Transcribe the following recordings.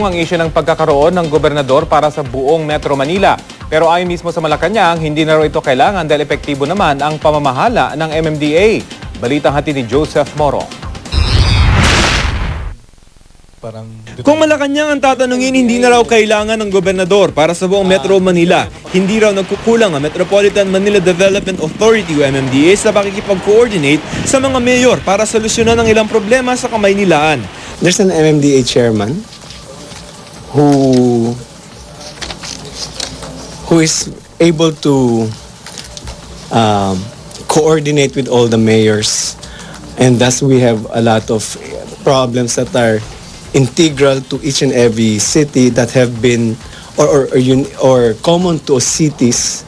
Morong ang isyu ng pagkakaroon ng gobernador para sa buong Metro Manila. Pero ayon mismo sa Malacanang, hindi na raw ito kailangan dahil epektibo naman ang pamamahala ng MMDA. Balitang hatid ni Joseph Morong. Kung Malacanang ang tatanungin, hindi na raw kailangan ng gobernador para sa buong Metro Manila. Hindi raw nagkukulang ang Metropolitan Manila Development Authority o MMDA sa pakikipag-coordinate sa mga mayor para solusyonan ang ilang problema sa Kamaynilaan. There's an MMDA chairman who is able to coordinate with all the mayors, and thus we have a lot of problems that are integral to each and every city that have been or common to cities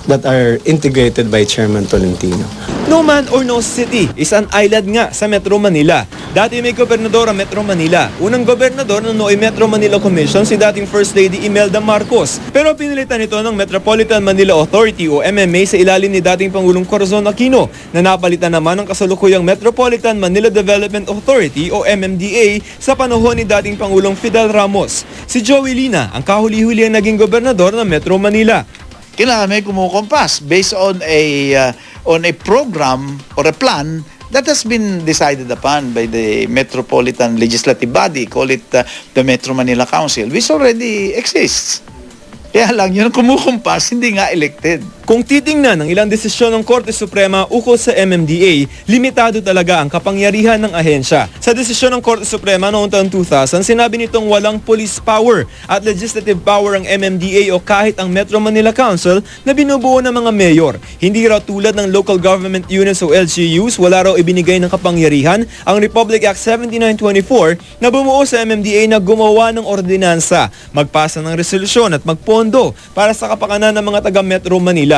that are integrated by Chairman Tolentino. No man or no city is an island nga sa Metro Manila. Dati may gobernador ang Metro Manila. Unang gobernador ng Nooy Metro Manila Commission si dating First Lady Imelda Marcos. Pero pinilitan ito ng Metropolitan Manila Authority o MMA sa ilalim ni dating Pangulong Corazon Aquino na napalitan naman ng kasalukuyang Metropolitan Manila Development Authority o MMDA sa panahon ni dating Pangulong Fidel Ramos. Si Joey Lina ang kahuli-huli ang naging gobernador ng Metro Manila. Kailangan may kumukompas based on a program or a plan that has been decided upon by the Metropolitan Legislative Body, call it the Metro Manila Council, which already exists. Kaya lang yun, kumukompas, hindi nga elected. Kung titingnan ng ilang desisyon ng Korte Suprema ukol sa MMDA, limitado talaga ang kapangyarihan ng ahensya. Sa desisyon ng Korte Suprema noong taong 2000, sinabi nitong walang police power at legislative power ang MMDA o kahit ang Metro Manila Council na binubuo ng mga mayor. Hindi raw tulad ng Local Government Units o LGUs, wala raw ibinigay ng kapangyarihan ang Republic Act 7924 na bumuo sa MMDA na gumawa ng ordinansa, magpasa ng resolusyon at magpondo para sa kapakanan ng mga taga Metro Manila.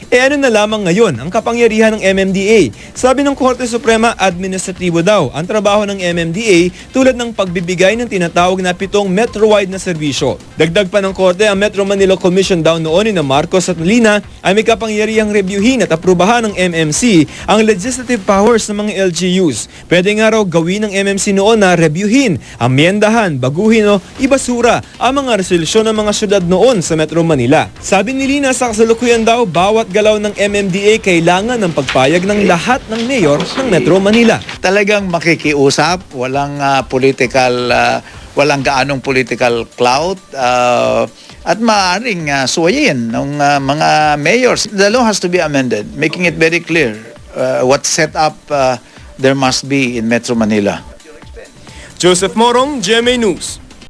Ano na lamang ngayon ang kapangyarihan ng MMDA? Sabi ng Korte Suprema, administratibo daw ang trabaho ng MMDA tulad ng pagbibigay ng tinatawag na 7 metro-wide na serbisyo. Dagdag pa ng Korte, ang Metro Manila Commission daw noon ni Marcos at Lina ay may kapangyarihang reviewin at aprubahan ng MMC ang legislative powers ng mga LGUs. Pwede nga raw gawin ng MMC noon na reviewin, amyendahan, baguhin o ibasura ang mga resolusyon ng mga syudad noon sa Metro Manila. Sabi ni Lina, sa kasalukuyan daw, bawat galaw ng MMDA kailangan ng pagpayag ng lahat ng mayor ng Metro Manila. Talagang makikiusap, walang walang gaanong political clout, at maaaring suwayin ng mga mayors. The law has to be amended, making it very clear what setup there must be in Metro Manila. Joseph Morong, GMA News.